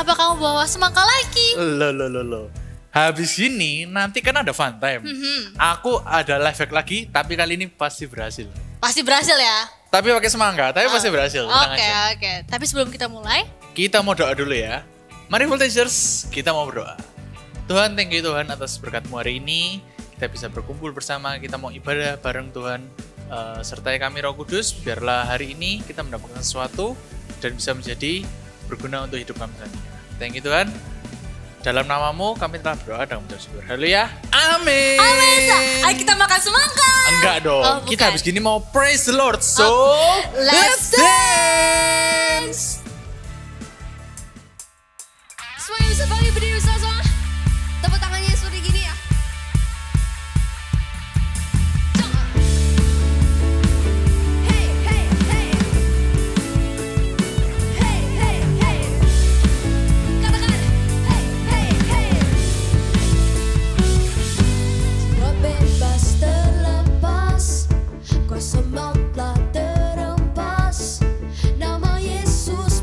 Apa kamu bawa semangka lagi? Loh. Habis ini nanti kan ada fun time. Aku ada live hack lagi, tapi kali ini pasti berhasil. Pasti berhasil ya? Tapi pakai semangka, tapi pasti berhasil. Tenang Oke, aja. oke. Tapi sebelum kita mulai, Kita mau doa dulu ya. Mari Voltagers, kita mau berdoa. Tuhan, thank you Tuhan atas berkat-Mu hari ini. Kita bisa berkumpul bersama, kita mau ibadah bareng Tuhan. Sertai kami Roh Kudus, biarlah hari ini kita mendapatkan sesuatu dan bisa menjadi berguna untuk hidup kami selanjutnya. Thank you Tuhan. Dalam namamu kami telah berdoa dan mengucap syukur. Haleluya. Amin. amin. Ayo kita makan semangka. Enggak dong. Oh, bukan. Kita habis gini mau praise the Lord. So, Let's dance. Semuanya bisa bangkit berdiri bersama-sama. Tepuk tangannya seperti gini ya. Hey, hey, hey. Hey, hey, hey. Katakan, hey, hey, hey. Jiwa bebas terlepas, kuasa maut telah terhempas. Nama Yesus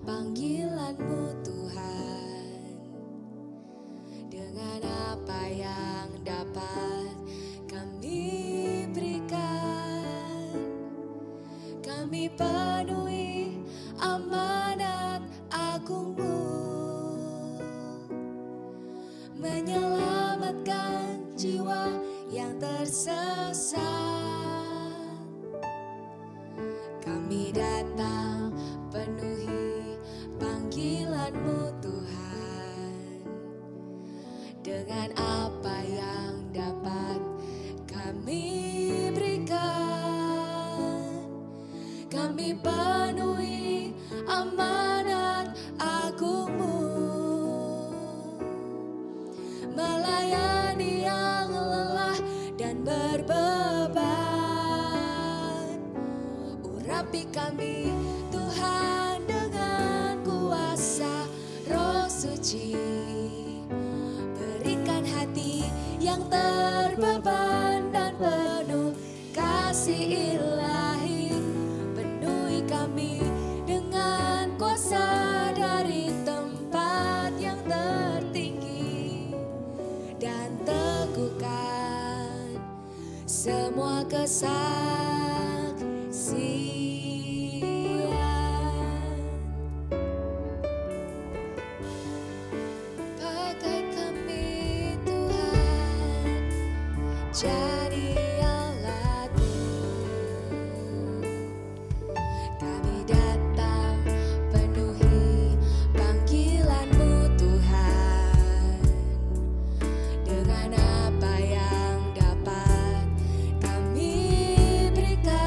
panggilan-Mu Tuhan. Dengan apa yang dapat kami berikan, kami penuhi amanat agung-Mu, menyelamatkan jiwa yang tersesat. Kami datang penuhi panggilan-Mu Tuhan. Dengan apa yang dapat kami berikan, kami penuhi amanat agung-Mu, melayani yang lelah dan berbeban. Urapi kami Tuhan dengan kuasa Roh Suci, berikan hati yang terbeban dan penuh kasih ilahi. Penuhi kami dengan kuasa dari tempat yang tertinggi, dan teguhkan semua kesaksian. Pakai kami Tuhan, jadi alat-Mu. Kami datang penuhi panggilan-Mu Tuhan. Dengan apa yang dapat kami berikan,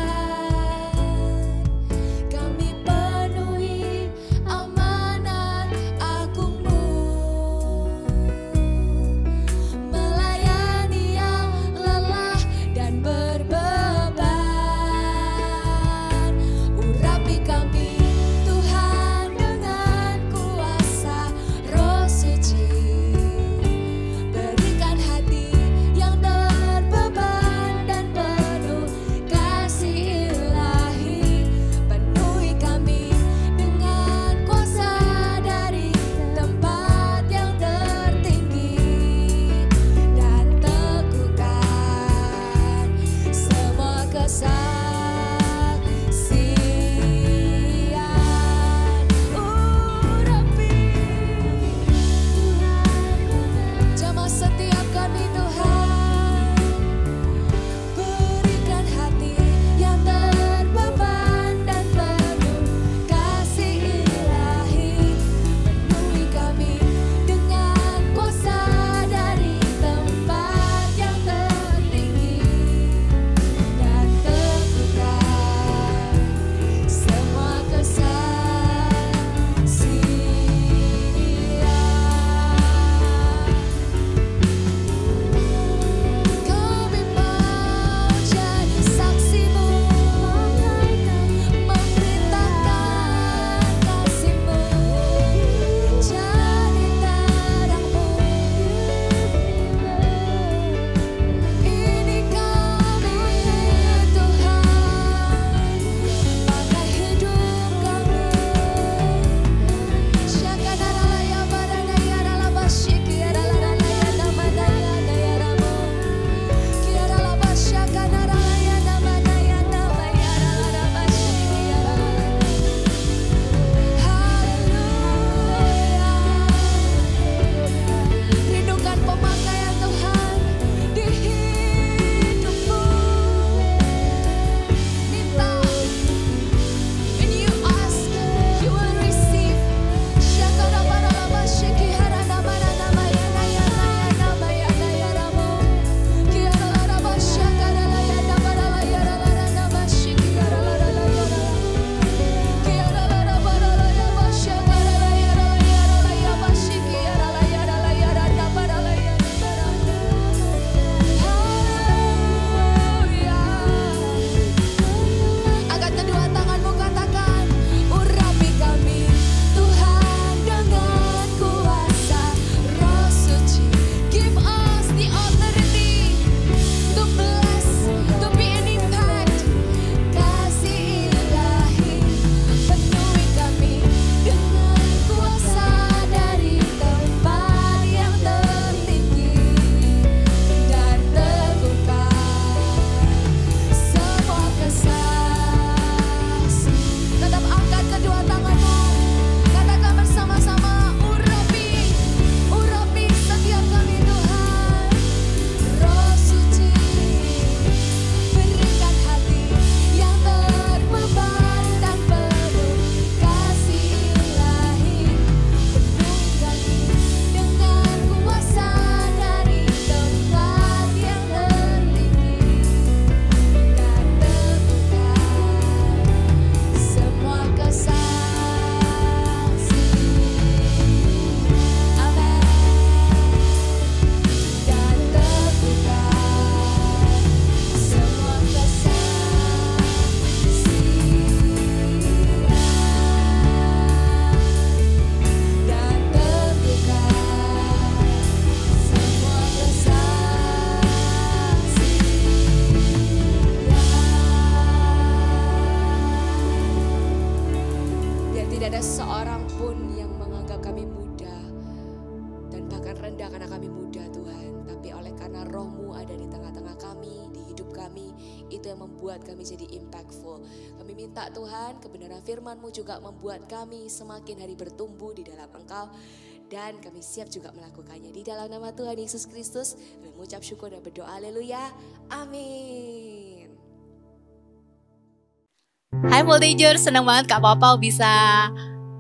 tidak ada seorang pun yang menganggap kami muda dan bahkan rendah karena kami muda Tuhan. Tapi oleh karena roh-Mu ada di tengah-tengah kami, di hidup kami, itu yang membuat kami jadi impactful. Kami minta Tuhan kebenaran firman-Mu juga membuat kami semakin hari bertumbuh di dalam Engkau. Dan kami siap juga melakukannya. Di dalam nama Tuhan Yesus Kristus, kami mengucap syukur dan berdoa. Haleluya. Amin. Hai Multijers, senang banget Kak Papa bisa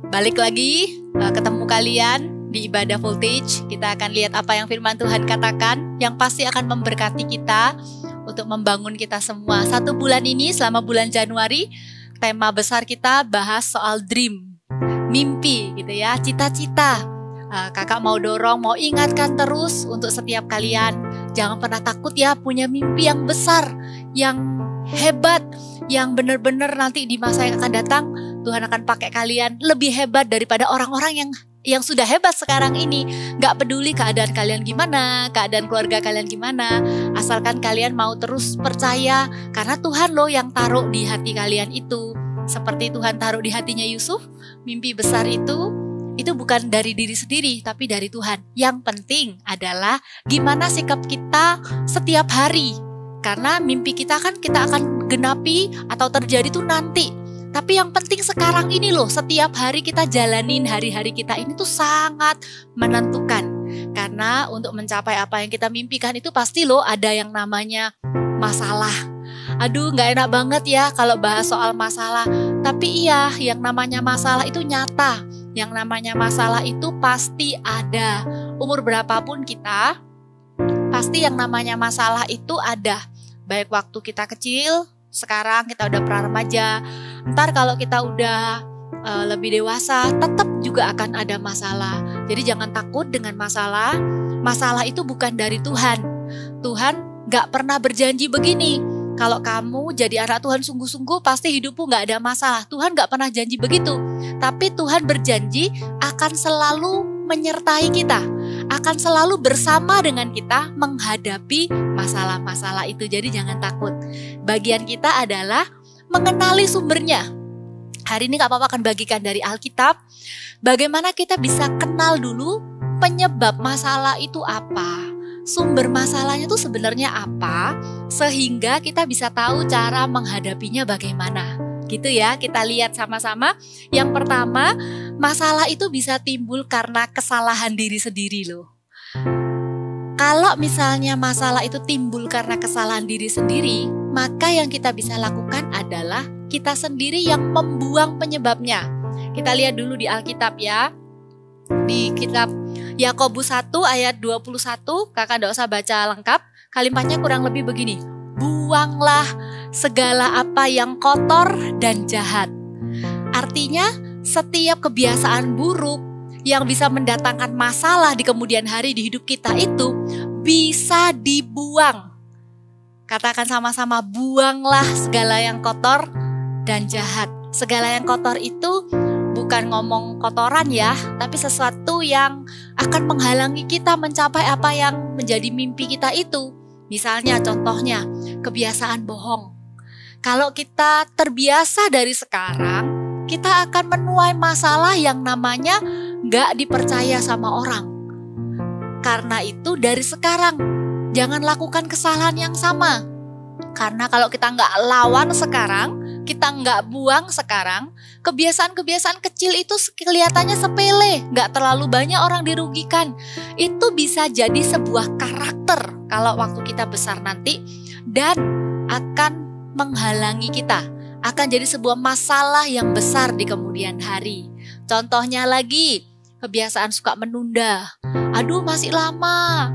balik lagi ketemu kalian di ibadah Voltage. Kita akan lihat apa yang firman Tuhan katakan yang pasti akan memberkati kita untuk membangun kita semua. 1 bulan ini selama bulan Januari, tema besar kita bahas soal dream, mimpi gitu ya, cita-cita. Kakak mau dorong, mau ingatkan terus untuk setiap kalian, jangan pernah takut ya, punya mimpi yang besar, yang hebat, yang benar-benar nanti di masa yang akan datang Tuhan akan pakai kalian lebih hebat daripada orang-orang yang sudah hebat sekarang ini. Gak peduli keadaan kalian gimana, keadaan keluarga kalian gimana, asalkan kalian mau terus percaya, karena Tuhan loh yang taruh di hati kalian itu. Seperti Tuhan taruh di hatinya Yusuf, mimpi besar itu bukan dari diri sendiri, tapi dari Tuhan. Yang penting adalah gimana sikap kita setiap hari. Karena mimpi kita kan kita akan genapi atau terjadi tuh nanti. Tapi yang penting sekarang ini loh, setiap hari kita jalanin hari-hari kita ini tuh sangat menentukan. Karena untuk mencapai apa yang kita mimpikan itu pasti loh ada yang namanya masalah. Aduh, gak enak banget ya kalau bahas soal masalah. Tapi iya, yang namanya masalah itu nyata. Yang namanya masalah itu pasti ada. Umur berapapun kita, pasti yang namanya masalah itu ada. Baik waktu kita kecil, sekarang kita udah pra-remaja. Ntar kalau kita udah lebih dewasa, tetap juga akan ada masalah. Jadi jangan takut dengan masalah. Masalah itu bukan dari Tuhan. Tuhan gak pernah berjanji begini. Kalau kamu jadi anak Tuhan sungguh-sungguh, pasti hidupmu gak ada masalah. Tuhan gak pernah janji begitu. Tapi Tuhan berjanji akan selalu menyertai kita. Akan selalu bersama dengan kita menghadapi masalah-masalah itu. Jadi jangan takut. Bagian kita adalah mengenali sumbernya. Hari ini Kak Papa akan bagikan dari Alkitab. Bagaimana kita bisa kenal dulu penyebab masalah itu apa. Sumber masalahnya itu sebenarnya apa, sehingga kita bisa tahu cara menghadapinya bagaimana. Gitu ya, kita lihat sama-sama. Yang pertama, masalah itu bisa timbul karena kesalahan diri sendiri loh. Kalau misalnya masalah itu timbul karena kesalahan diri sendiri, maka yang kita bisa lakukan adalah kita sendiri yang membuang penyebabnya. Kita lihat dulu di Alkitab ya. Di kitab Yakobus 1 ayat 21, kakak tidak usah baca lengkap, kalimatnya kurang lebih begini. Buanglah segala apa yang kotor dan jahat. Artinya setiap kebiasaan buruk yang bisa mendatangkan masalah di kemudian hari di hidup kita itu bisa dibuang. Katakan sama-sama, buanglah segala yang kotor dan jahat. Segala yang kotor itu bukan ngomong kotoran ya, tapi sesuatu yang akan menghalangi kita mencapai apa yang menjadi mimpi kita itu. Misalnya contohnya, kebiasaan bohong. Kalau kita terbiasa dari sekarang, kita akan menuai masalah yang namanya gak dipercaya sama orang. Karena itu dari sekarang, jangan lakukan kesalahan yang sama. Karena kalau kita gak lawan sekarang, kita nggak buang sekarang, kebiasaan-kebiasaan kecil itu kelihatannya sepele, nggak terlalu banyak orang dirugikan. Itu bisa jadi sebuah karakter kalau waktu kita besar nanti dan akan menghalangi kita, akan jadi sebuah masalah yang besar di kemudian hari. Contohnya lagi, kebiasaan suka menunda. Aduh masih lama,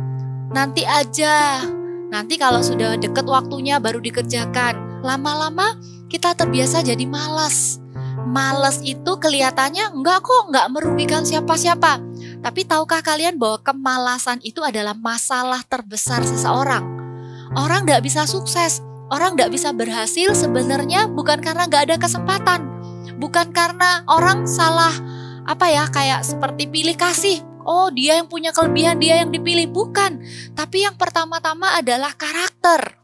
nanti aja. Nanti kalau sudah deket waktunya baru dikerjakan. Lama-lama kita terbiasa jadi malas. Malas itu kelihatannya enggak kok, enggak merugikan siapa-siapa. Tapi tahukah kalian bahwa kemalasan itu adalah masalah terbesar seseorang? Orang enggak bisa sukses, orang enggak bisa berhasil sebenarnya bukan karena enggak ada kesempatan. Bukan karena orang salah, kayak seperti pilih kasih. Oh dia yang punya kelebihan, dia yang dipilih. Bukan, tapi yang pertama-tama adalah karakter.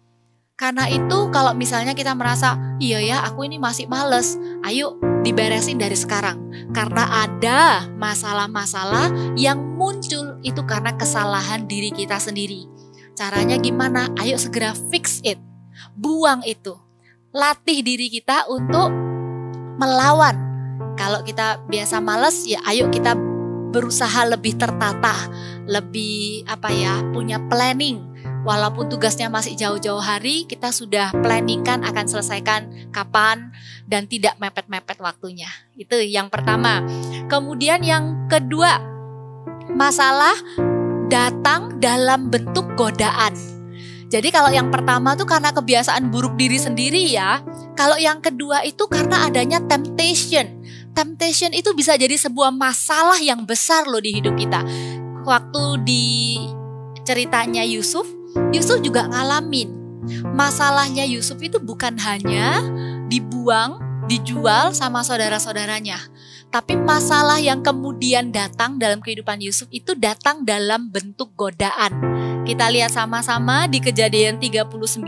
Karena itu kalau misalnya kita merasa, iya ya aku ini masih males, ayo diberesin dari sekarang. Karena ada masalah-masalah yang muncul itu karena kesalahan diri kita sendiri. Caranya gimana? Ayo segera fix it. Buang itu. Latih diri kita untuk melawan. Kalau kita biasa males, ya ayo kita berusaha lebih tertata, lebih punya planning. Walaupun tugasnya masih jauh-jauh hari, kita sudah planningkan akan selesaikan kapan dan tidak mepet-mepet waktunya. Itu yang pertama. Kemudian yang kedua, masalah datang dalam bentuk godaan. Jadi kalau yang pertama tuh karena kebiasaan buruk diri sendiri ya. Kalau yang kedua itu karena adanya temptation. Temptation itu bisa jadi sebuah masalah yang besar loh di hidup kita. Waktu di ceritanya Yusuf juga ngalamin. Masalahnya Yusuf itu bukan hanya dibuang, dijual sama saudara-saudaranya. Tapi masalah yang kemudian datang dalam kehidupan Yusuf itu datang dalam bentuk godaan. Kita lihat sama-sama di Kejadian 39.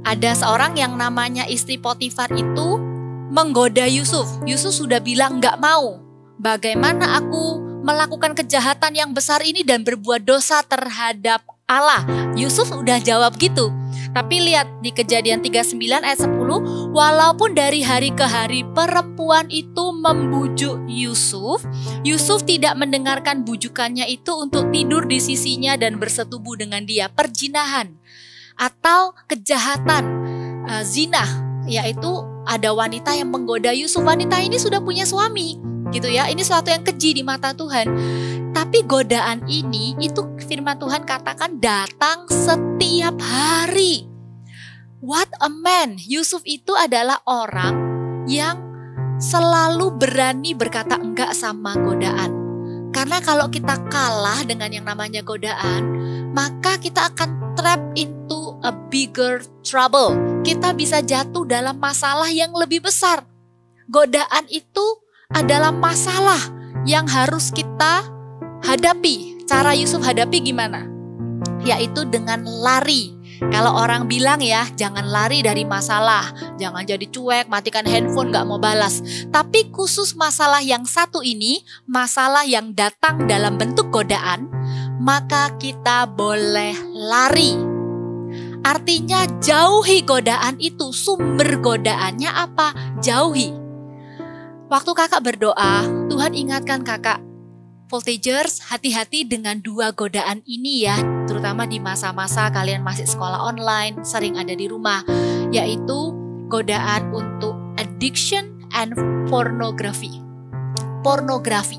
Ada seorang yang namanya istri Potifar itu menggoda Yusuf. Yusuf sudah bilang nggak mau. Bagaimana aku melakukan kejahatan yang besar ini dan berbuat dosa terhadap Allah? Yusuf udah jawab gitu. Tapi lihat di Kejadian 39 ayat 10, walaupun dari hari ke hari perempuan itu membujuk Yusuf, Yusuf tidak mendengarkan bujukannya itu untuk tidur di sisinya dan bersetubuh dengan dia. Perzinahan atau kejahatan zina, yaitu ada wanita yang menggoda Yusuf. Wanita ini sudah punya suami, gitu ya. Ini suatu yang keji di mata Tuhan. Tapi godaan ini itu firman Tuhan katakan datang setiap hari. What a man. Yusuf itu adalah orang yang selalu berani berkata enggak sama godaan. Karena kalau kita kalah dengan yang namanya godaan, maka kita akan trap into a bigger trouble. Kita bisa jatuh dalam masalah yang lebih besar. Godaan itu adalah masalah yang harus kita hadapi. Cara Yusuf hadapi gimana? Yaitu dengan lari. Kalau orang bilang ya, jangan lari dari masalah, jangan jadi cuek, matikan handphone, gak mau balas. Tapi khusus masalah yang satu ini, masalah yang datang dalam bentuk godaan, maka kita boleh lari. Artinya jauhi godaan itu. Sumber godaannya apa? Jauhi. Waktu kakak berdoa, Tuhan ingatkan kakak, Voltagers, hati-hati dengan dua godaan ini ya, terutama di masa-masa kalian masih sekolah online, sering ada di rumah, yaitu godaan untuk addiction and pornography. Pornografi,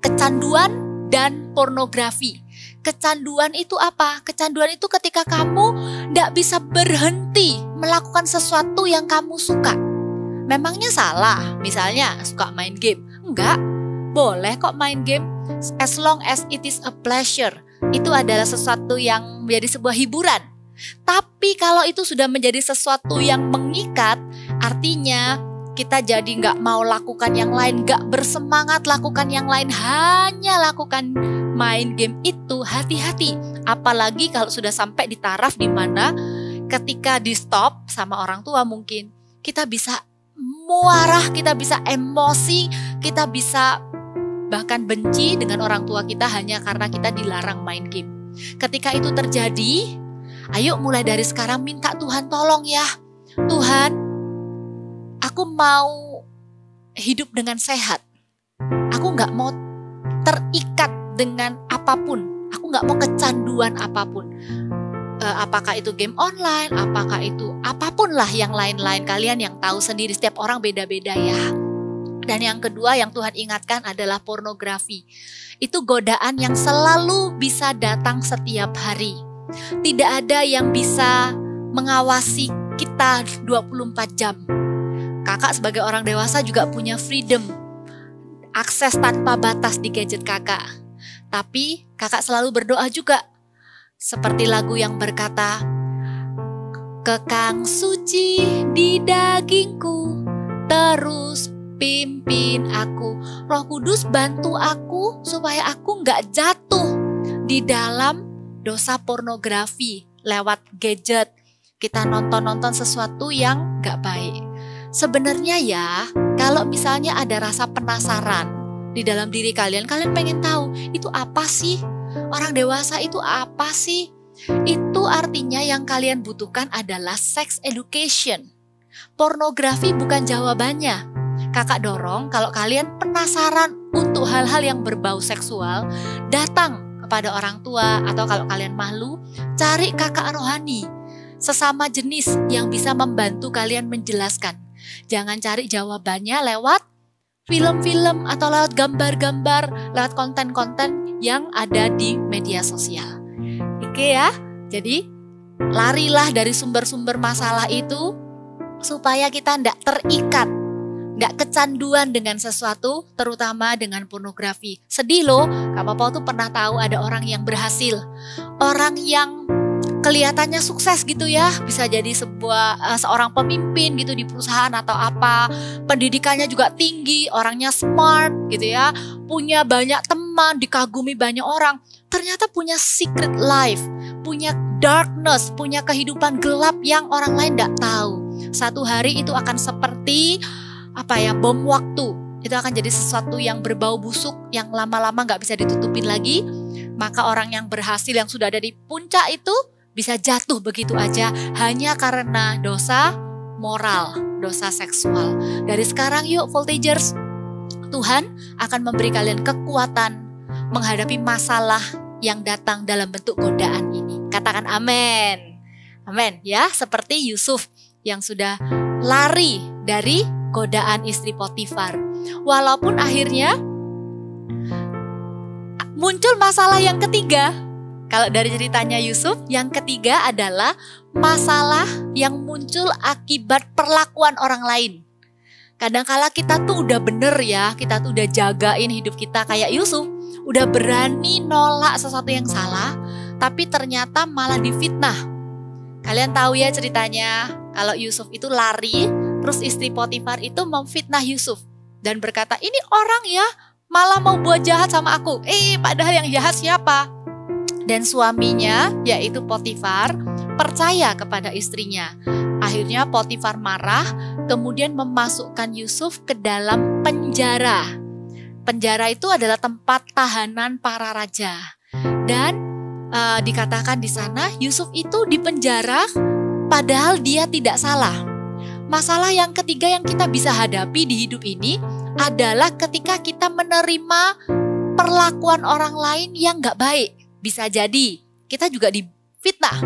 kecanduan dan pornografi. Kecanduan itu apa? Kecanduan itu ketika kamu tidak bisa berhenti melakukan sesuatu yang kamu suka. Memangnya salah, misalnya suka main game? Enggak. Boleh kok main game, as long as it is a pleasure. Itu adalah sesuatu yang menjadi sebuah hiburan. Tapi kalau itu sudah menjadi sesuatu yang mengikat, artinya kita jadi nggak mau lakukan yang lain, nggak bersemangat lakukan yang lain, hanya lakukan main game itu. Hati-hati, apalagi kalau sudah sampai di taraf di mana ketika di stop sama orang tua mungkin kita bisa marah, kita bisa emosi, kita bisa bahkan benci dengan orang tua kita hanya karena kita dilarang main game. Ketika itu terjadi, ayo mulai dari sekarang minta Tuhan tolong ya. Tuhan, aku mau hidup dengan sehat. Aku gak mau terikat dengan apapun. Aku gak mau kecanduan apapun. Apakah itu game online, apakah itu apapun lah yang lain-lain. Kalian yang tahu sendiri, setiap orang beda-beda ya. Dan yang kedua yang Tuhan ingatkan adalah pornografi. Itu godaan yang selalu bisa datang setiap hari. Tidak ada yang bisa mengawasi kita 24 jam. Kakak sebagai orang dewasa juga punya freedom, akses tanpa batas di gadget kakak. Tapi kakak selalu berdoa juga. Seperti lagu yang berkata, kekang suci di dagingku, terus pimpin aku. Roh Kudus bantu aku supaya aku gak jatuh di dalam dosa pornografi lewat gadget. Kita nonton-nonton sesuatu yang gak baik. Sebenarnya ya, kalau misalnya ada rasa penasaran di dalam diri kalian, kalian pengen tahu itu apa sih? Orang dewasa itu apa sih? Itu artinya yang kalian butuhkan adalah sex education. Pornografi bukan jawabannya. Kakak dorong kalau kalian penasaran untuk hal-hal yang berbau seksual, datang kepada orang tua, atau kalau kalian malu, cari kakak rohani, sesama jenis yang bisa membantu kalian menjelaskan. Jangan cari jawabannya lewat film-film atau lewat gambar-gambar, lewat konten-konten yang ada di media sosial. Oke ya, jadi larilah dari sumber-sumber masalah itu supaya kita tidak terikat, tidak kecanduan dengan sesuatu, terutama dengan pornografi. Sedih loh, Kak Papa tuh pernah tahu ada orang yang berhasil, orang yang kelihatannya sukses gitu ya, bisa jadi seorang pemimpin gitu di perusahaan atau apa, pendidikannya juga tinggi, orangnya smart gitu ya, punya banyak teman, dikagumi banyak orang, ternyata punya secret life, punya darkness, punya kehidupan gelap yang orang lain tidak tahu. Satu hari itu akan seperti bom waktu, itu akan jadi sesuatu yang berbau busuk, yang lama-lama nggak bisa ditutupin lagi. Maka orang yang berhasil, yang sudah ada di puncak itu bisa jatuh begitu aja hanya karena dosa moral, dosa seksual. Dari sekarang yuk Voltagers, Tuhan akan memberi kalian kekuatan menghadapi masalah yang datang dalam bentuk godaan ini. Katakan amin. Amin ya, seperti Yusuf yang sudah lari dari godaan istri Potifar. Walaupun akhirnya muncul masalah yang ketiga. Kalau dari ceritanya Yusuf, yang ketiga adalah masalah yang muncul akibat perlakuan orang lain. Kadangkala kita tuh udah bener ya, kita tuh udah jagain hidup kita kayak Yusuf, udah berani nolak sesuatu yang salah, tapi ternyata malah difitnah. Kalian tahu ya ceritanya, kalau Yusuf itu lari, terus istri Potifar itu memfitnah Yusuf dan berkata, ini orang ya malah mau buat jahat sama aku. Padahal yang jahat siapa? Dan suaminya, yaitu Potifar, percaya kepada istrinya. Akhirnya Potifar marah, kemudian memasukkan Yusuf ke dalam penjara. Penjara itu adalah tempat tahanan para raja. Dan dikatakan di sana Yusuf itu dipenjara padahal dia tidak salah. Masalah yang ketiga yang kita bisa hadapi di hidup ini adalah ketika kita menerima perlakuan orang lain yang gak baik. Bisa jadi kita juga difitnah.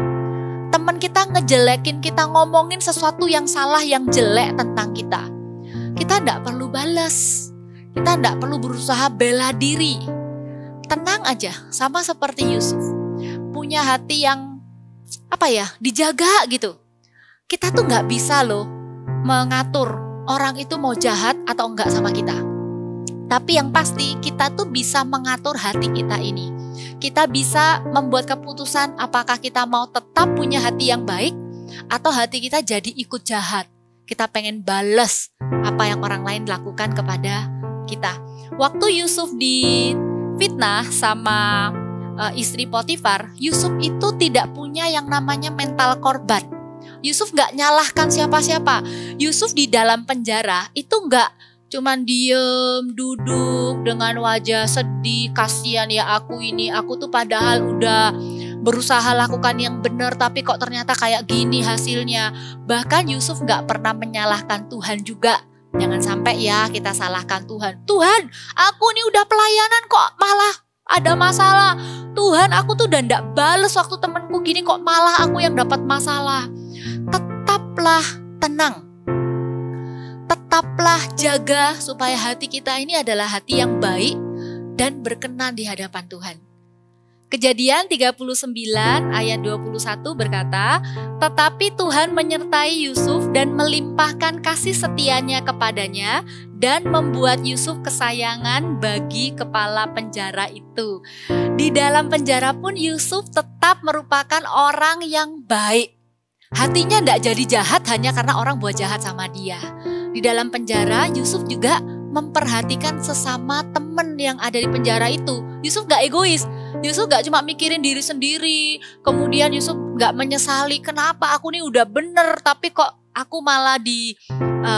Teman kita ngejelekin kita, ngomongin sesuatu yang salah, yang jelek tentang kita. Kita tidak perlu balas. Kita tidak perlu berusaha bela diri. Tenang aja, sama seperti Yusuf. Punya hati yang dijaga gitu. Kita tuh nggak bisa loh mengatur orang itu mau jahat atau enggak sama kita. Tapi yang pasti kita tuh bisa mengatur hati kita ini. Kita bisa membuat keputusan apakah kita mau tetap punya hati yang baik atau hati kita jadi ikut jahat. Kita pengen bales apa yang orang lain lakukan kepada kita. Waktu Yusuf difitnah sama istri Potifar, Yusuf itu tidak punya yang namanya mental korban. Yusuf gak nyalahkan siapa-siapa. Yusuf di dalam penjara itu gak cuman diem, duduk dengan wajah sedih, kasihan ya aku tuh padahal udah berusaha lakukan yang benar tapi kok ternyata kayak gini hasilnya. Bahkan Yusuf gak pernah menyalahkan Tuhan juga. Jangan sampai ya kita salahkan Tuhan. Tuhan, aku nih udah pelayanan kok malah ada masalah. Tuhan, aku tuh udah ndak bales waktu temenku gini kok malah aku yang dapat masalah. Tetaplah tenang. Tetaplah jaga supaya hati kita ini adalah hati yang baik dan berkenan di hadapan Tuhan. Kejadian 39 ayat 21 berkata, tetapi Tuhan menyertai Yusuf dan melimpahkan kasih setianya kepadanya dan membuat Yusuf kesayangan bagi kepala penjara itu. Di dalam penjara pun Yusuf tetap merupakan orang yang baik. Hatinya tidak jadi jahat hanya karena orang buat jahat sama dia. Di dalam penjara Yusuf juga memperhatikan sesama teman yang ada di penjara itu. Yusuf gak egois. Yusuf gak cuma mikirin diri sendiri. Kemudian Yusuf gak menyesali kenapa aku nih udah bener tapi kok aku malah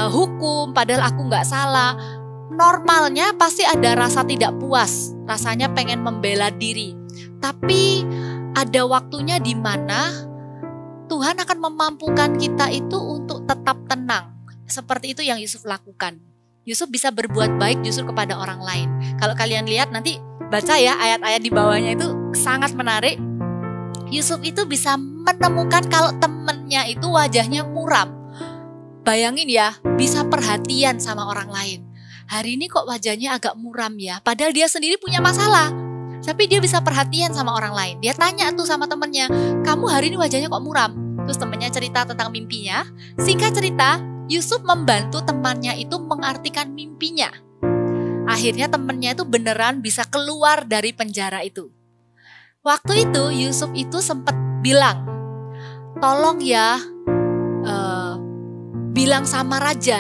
hukum, padahal aku nggak salah. Normalnya pasti ada rasa tidak puas, rasanya pengen membela diri. Tapi ada waktunya di mana Tuhan akan memampukan kita itu untuk tetap tenang. Seperti itu yang Yusuf lakukan. Yusuf bisa berbuat baik justru kepada orang lain. Kalau kalian lihat nanti baca ya ayat-ayat di bawahnya itu sangat menarik. Yusuf itu bisa menemukan kalau temennya itu wajahnya muram. Bayangin ya, bisa perhatian sama orang lain. Hari ini kok wajahnya agak muram ya, padahal dia sendiri punya masalah. Tapi dia bisa perhatian sama orang lain. Dia tanya tuh sama temennya, kamu hari ini wajahnya kok muram? Terus temennya cerita tentang mimpinya. Singkat cerita, Yusuf membantu temannya itu mengartikan mimpinya. Akhirnya temannya itu beneran bisa keluar dari penjara itu. Waktu itu Yusuf itu sempat bilang, tolong ya bilang sama raja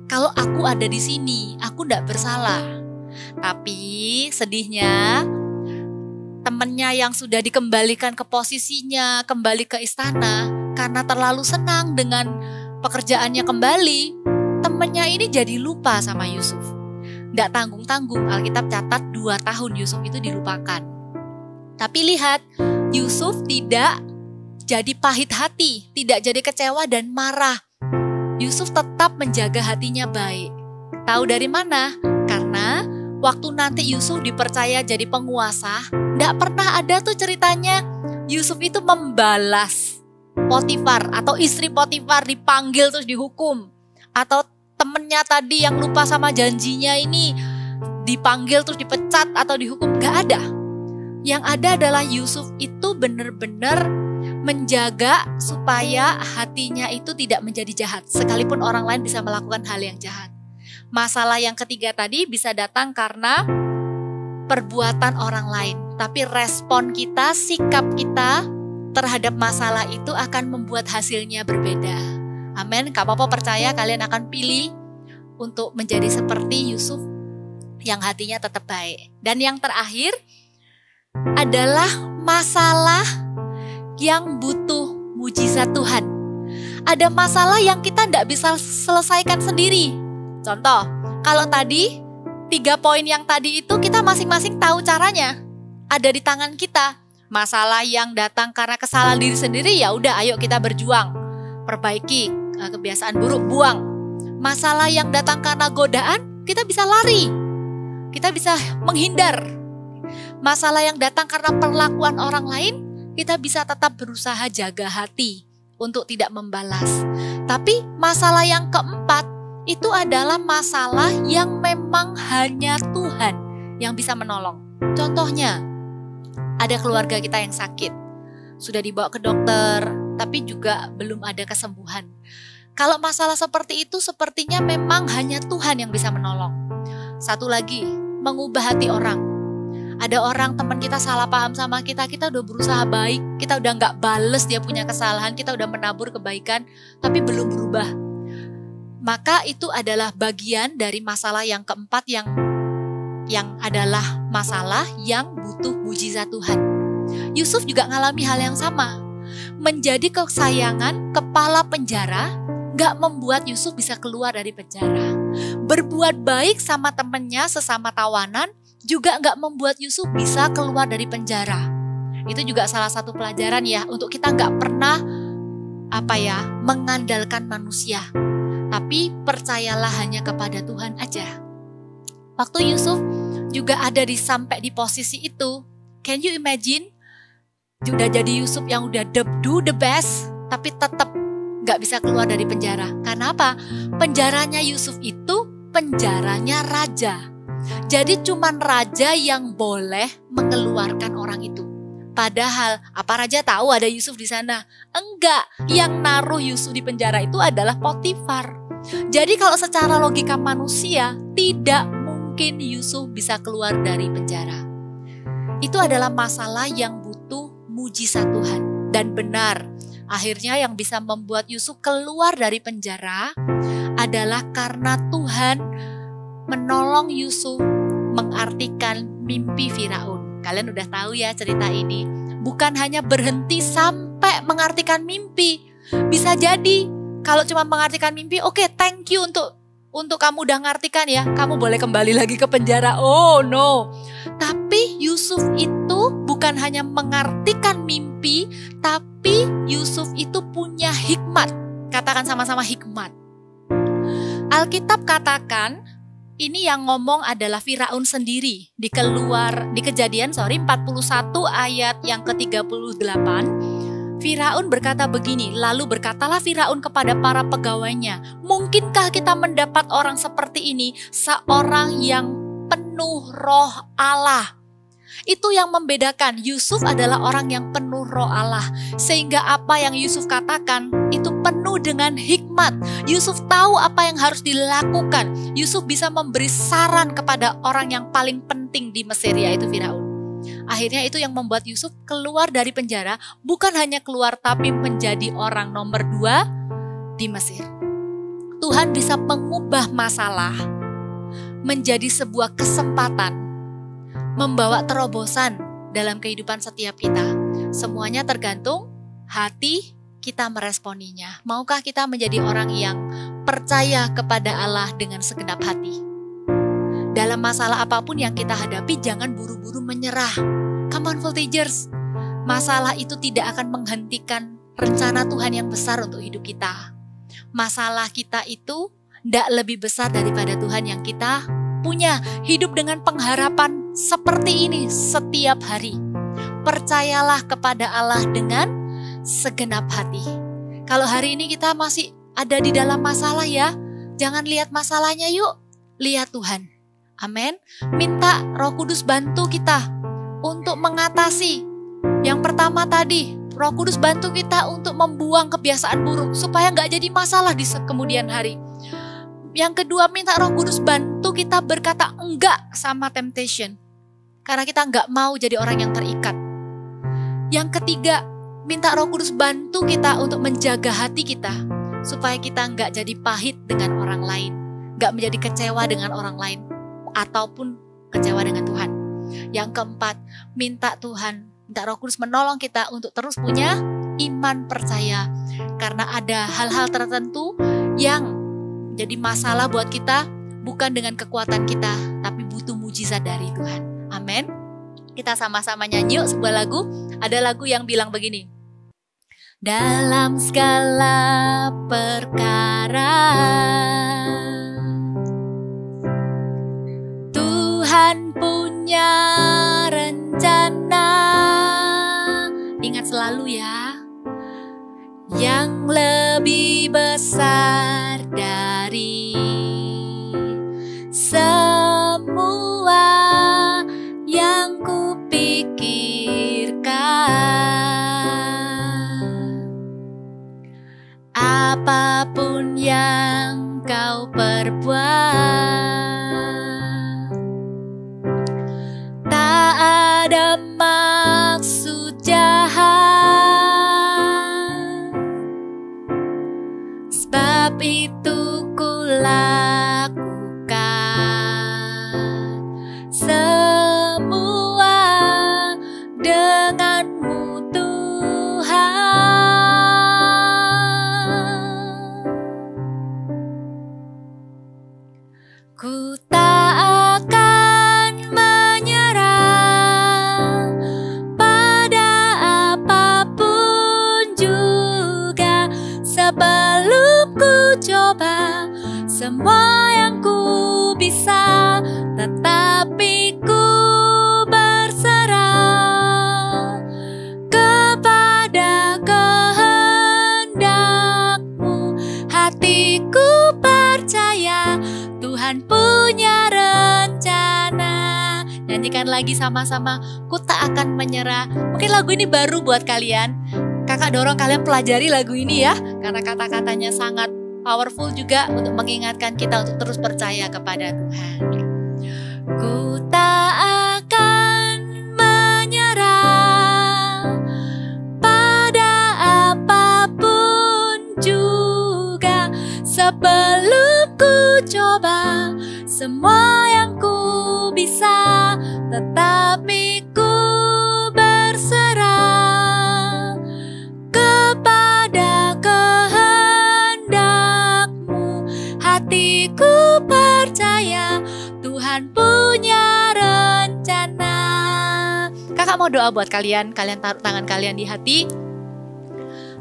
kalau aku ada di sini, aku tidak bersalah. Tapi sedihnya temannya yang sudah dikembalikan ke posisinya, kembali ke istana, karena terlalu senang dengan pekerjaannya kembali, temannya ini jadi lupa sama Yusuf. Nggak tanggung-tanggung, Alkitab catat 2 tahun Yusuf itu dilupakan. Tapi lihat, Yusuf tidak jadi pahit hati, tidak jadi kecewa dan marah. Yusuf tetap menjaga hatinya baik. Tahu dari mana? Karena waktu nanti Yusuf dipercaya jadi penguasa, nggak pernah ada tuh ceritanya Yusuf itu membalas Potifar atau istri Potifar dipanggil terus dihukum. Atau temennya tadi yang lupa sama janjinya ini dipanggil terus dipecat atau dihukum. Nggak ada. Yang ada adalah Yusuf itu benar-benar menjaga supaya hatinya itu tidak menjadi jahat. Sekalipun orang lain bisa melakukan hal yang jahat. Masalah yang ketiga tadi bisa datang karena perbuatan orang lain. Tapi respon kita, sikap kita terhadap masalah itu akan membuat hasilnya berbeda. Amin. Kak Popo percaya kalian akan pilih untuk menjadi seperti Yusuf yang hatinya tetap baik. Dan yang terakhir adalah masalah yang butuh mujizat Tuhan. Ada masalah yang kita tidak bisa selesaikan sendiri. Contoh, kalau tadi 3 poin yang tadi itu kita masing-masing tahu caranya. Ada di tangan kita. Masalah yang datang karena kesalahan diri sendiri, ya udah ayo kita berjuang. Perbaiki kebiasaan buruk, buang. Masalah yang datang karena godaan, kita bisa lari. Kita bisa menghindar. Masalah yang datang karena perlakuan orang lain, kita bisa tetap berusaha jaga hati untuk tidak membalas. Tapi masalah yang keempat, itu adalah masalah yang memang hanya Tuhan yang bisa menolong. Contohnya, ada keluarga kita yang sakit, sudah dibawa ke dokter, tapi juga belum ada kesembuhan. Kalau masalah seperti itu sepertinya memang hanya Tuhan yang bisa menolong. Satu lagi, mengubah hati orang. Ada orang teman kita salah paham sama kita udah berusaha baik, kita udah nggak bales dia punya kesalahan, kita udah menabur kebaikan, tapi belum berubah. Maka itu adalah bagian dari masalah yang keempat yang adalah masalah yang butuh mujizat Tuhan. Yusuf juga ngalami hal yang sama. Menjadi kesayangan kepala penjara gak membuat Yusuf bisa keluar dari penjara. Berbuat baik sama temannya sesama tawanan juga gak membuat Yusuf bisa keluar dari penjara. Itu juga salah satu pelajaran ya, untuk kita gak pernah mengandalkan manusia. Tapi percayalah hanya kepada Tuhan aja. Waktu Yusuf juga ada sampai di posisi itu, can you imagine? Udah jadi Yusuf yang udah do the best, tapi tetap gak bisa keluar dari penjara. Karena apa? Penjaranya Yusuf itu penjaranya raja. Jadi cuman raja yang boleh mengeluarkan orang itu. Padahal apa raja tahu ada Yusuf di sana? Enggak, yang naruh Yusuf di penjara itu adalah Potifar. Jadi kalau secara logika manusia, tidak mungkin Yusuf bisa keluar dari penjara. Itu adalah masalah yang butuh mujizat Tuhan. Dan benar, akhirnya yang bisa membuat Yusuf keluar dari penjara adalah karena Tuhan menolong Yusuf mengartikan mimpi Firaun. Kalian udah tahu ya cerita ini. Bukan hanya berhenti sampai mengartikan mimpi. Bisa jadi Kalau cuma mengartikan mimpi, oke, thank you untuk kamu udah ngartikan ya. Kamu boleh kembali lagi ke penjara. Oh no. Tapi Yusuf itu bukan hanya mengartikan mimpi, tapi Yusuf itu punya hikmat. Katakan sama-sama hikmat. Alkitab katakan, ini yang ngomong adalah Firaun sendiri di Kejadian 41 ayat yang ke-38. Firaun berkata begini, lalu berkatalah Firaun kepada para pegawainya, mungkinkah kita mendapat orang seperti ini, seorang yang penuh roh Allah. Itu yang membedakan, Yusuf adalah orang yang penuh roh Allah. Sehingga apa yang Yusuf katakan itu penuh dengan hikmat. Yusuf tahu apa yang harus dilakukan. Yusuf bisa memberi saran kepada orang yang paling penting di Mesir, yaitu Firaun. Akhirnya itu yang membuat Yusuf keluar dari penjara, bukan hanya keluar tapi menjadi orang nomor 2 di Mesir. Tuhan bisa mengubah masalah menjadi sebuah kesempatan, membawa terobosan dalam kehidupan setiap kita. Semuanya tergantung hati kita meresponinya. Maukah kita menjadi orang yang percaya kepada Allah dengan segenap hati? Dalam masalah apapun yang kita hadapi, jangan buru-buru menyerah. Come on Voltagers, masalah itu tidak akan menghentikan rencana Tuhan yang besar untuk hidup kita. Masalah kita itu tidak lebih besar daripada Tuhan yang kita punya. Hidup dengan pengharapan seperti ini setiap hari. Percayalah kepada Allah dengan segenap hati. Kalau hari ini kita masih ada di dalam masalah ya, jangan lihat masalahnya yuk, lihat Tuhan. Amin. Minta Roh Kudus bantu kita untuk mengatasi. Yang pertama tadi, Roh Kudus bantu kita untuk membuang kebiasaan buruk supaya nggak jadi masalah di kemudian hari. Yang kedua, minta Roh Kudus bantu kita berkata enggak sama temptation, karena kita nggak mau jadi orang yang terikat. Yang ketiga, minta Roh Kudus bantu kita untuk menjaga hati kita supaya kita nggak jadi pahit dengan orang lain, nggak menjadi kecewa dengan orang lain, ataupun kecewa dengan Tuhan. Yang keempat, minta Roh Kudus menolong kita untuk terus punya iman percaya, karena ada hal-hal tertentu yang jadi masalah buat kita bukan dengan kekuatan kita, tapi butuh mujizat dari Tuhan. Amin. Kita sama-sama nyanyi yuk sebuah lagu. Ada lagu yang bilang begini. Dalam segala perkara Tuhan punya rencana. Ingat selalu ya, yang lebih besar dari semua yang kupikirkan. Apapun yang kau perbuat, tak ada maksud jahat, sebab itu ku lakukan semua denganmu Tuhan. Ku tak akan menyerah pada apapun juga, sebelum ku coba semua yang ku bisa, tetapi ku berserah kepada kehendakmu. Hatiku percaya Tuhan punya rencana. Nyanyikan lagi sama-sama, ku tak akan menyerah. Mungkin lagu ini baru buat kalian. Kakak dorong kalian pelajari lagu ini ya, karena kata-katanya sangat powerful juga untuk mengingatkan kita untuk terus percaya kepada Tuhan. Ku tak akan menyerah pada apapun juga, sebelum ku coba semua yang ku bisa, tetapi ku berserah kepada kehendak percaya Tuhan punya rencana. Kakak mau doa buat kalian taruh tangan kalian di hati.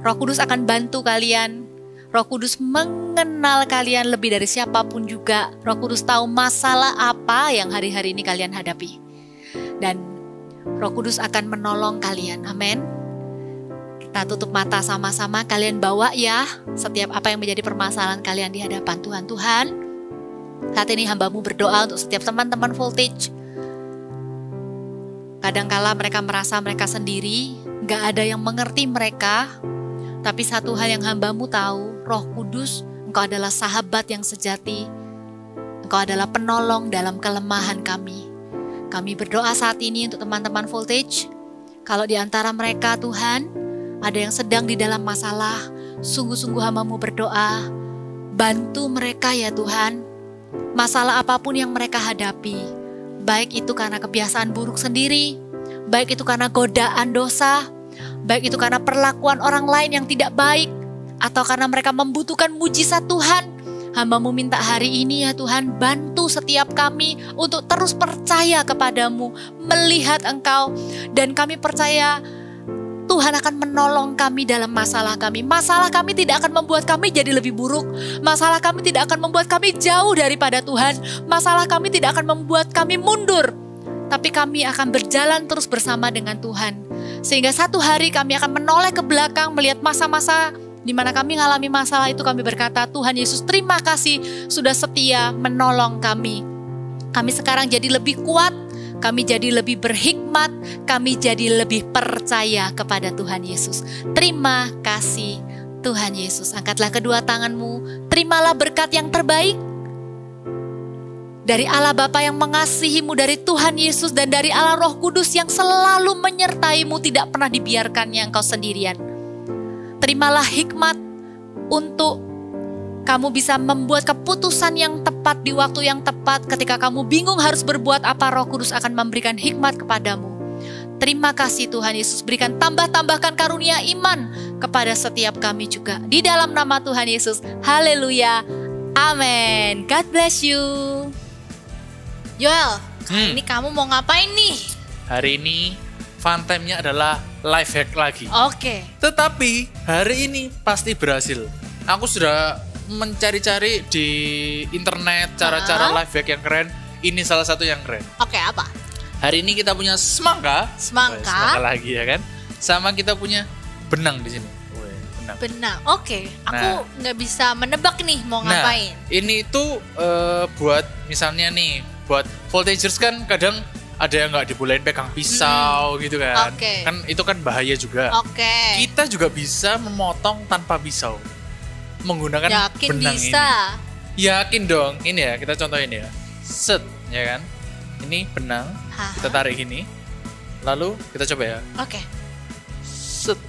Roh Kudus akan bantu kalian. Roh Kudus mengenal kalian lebih dari siapapun juga. Roh Kudus tahu masalah apa yang hari-hari ini kalian hadapi. Dan Roh Kudus akan menolong kalian. Amin. Kita tutup mata sama-sama. Kalian bawa ya setiap apa yang menjadi permasalahan kalian di hadapan Tuhan. Tuhan, saat ini hamba-Mu berdoa untuk setiap teman-teman Voltage. Kadangkala mereka merasa mereka sendiri, gak ada yang mengerti mereka. Tapi satu hal yang hamba-Mu tahu, Roh Kudus, Engkau adalah sahabat yang sejati. Engkau adalah penolong dalam kelemahan kami. Kami berdoa saat ini untuk teman-teman Voltage. Kalau di antara mereka Tuhan, ada yang sedang di dalam masalah, sungguh-sungguh hamba-Mu berdoa, bantu mereka ya Tuhan. Masalah apapun yang mereka hadapi, baik itu karena kebiasaan buruk sendiri, baik itu karena godaan dosa, baik itu karena perlakuan orang lain yang tidak baik, atau karena mereka membutuhkan mujizat Tuhan. Hamba-Mu minta hari ini ya Tuhan, bantu setiap kami untuk terus percaya kepadamu, melihat Engkau, dan kami percaya Tuhan akan menolong kami dalam masalah kami. Masalah kami tidak akan membuat kami jadi lebih buruk. Masalah kami tidak akan membuat kami jauh daripada Tuhan. Masalah kami tidak akan membuat kami mundur. Tapi kami akan berjalan terus bersama dengan Tuhan. Sehingga satu hari kami akan menoleh ke belakang melihat masa-masa di mana kami mengalami masalah itu, kami berkata, Tuhan Yesus terima kasih sudah setia menolong kami. Kami sekarang jadi lebih kuat, kami jadi lebih berhikmat, kami jadi lebih percaya kepada Tuhan Yesus. Terima kasih Tuhan Yesus. Angkatlah kedua tanganmu, terimalah berkat yang terbaik dari Allah Bapa yang mengasihimu, dari Tuhan Yesus, dan dari Allah Roh Kudus yang selalu menyertaimu, tidak pernah dibiarkannya engkau sendirian. Terimalah hikmat untuk kamu bisa membuat keputusan yang tepat di waktu yang tepat. Ketika kamu bingung harus berbuat apa, Roh Kudus akan memberikan hikmat kepadamu. Terima kasih Tuhan Yesus, berikan tambahkan karunia iman kepada setiap kami juga. Di dalam nama Tuhan Yesus, haleluya, amin. God bless you. Joel, kali ini kamu mau ngapain nih? Hari ini fun time-nya adalah life hack lagi. Oke. Tetapi hari ini pasti berhasil. Aku sudah mencari-cari di internet cara-cara life hack yang keren. Ini salah satu yang keren. Oke, apa? Hari ini kita punya semangka. Semangka. Semangka lagi ya kan. Sama kita punya benang di sini. Benang. Benang. Oke. Aku nggak bisa menebak nih mau Nah, ngapain. ini tuh buat misalnya nih, buat voltagers kan kadang ada yang nggak dibolehin pegang pisau gitu kan. Oke. Kan itu kan bahaya juga. Oke. Kita juga bisa memotong tanpa pisau. Menggunakan Yakin benang bisa? ini. Yakin dong. Ini ya, kita contohin ya. Set, ya kan? Ini benang, kita tarik gini. Lalu kita coba ya. Oke. Set.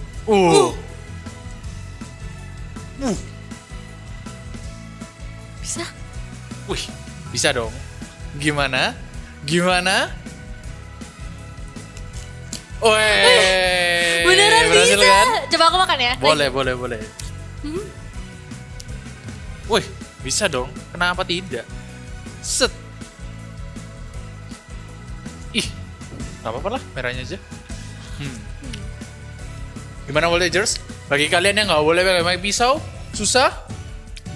Bisa? Wih, bisa dong. Gimana? Gimana? Weh, Beneran berhasil bisa. kan? Coba aku makan ya. Boleh. Wih, bisa dong. Kenapa tidak? Set. Ih, gak apa-apa lah, merahnya aja. Gimana voltagers? Bagi kalian yang gak boleh pakai pisau, susah,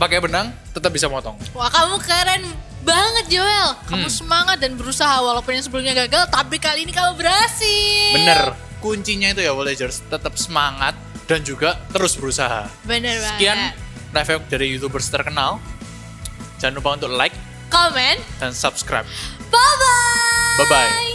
pakai benang, tetap bisa motong. Wah, kamu keren banget Joel. Kamu semangat dan berusaha walaupun yang sebelumnya gagal, tapi kali ini kamu berhasil. Bener, kuncinya itu ya voltagers, tetap semangat dan juga terus berusaha. Bener banget. Sekian live hack dari YouTubers terkenal. Jangan lupa untuk like, Comment, dan subscribe. bye-bye. Bye-bye.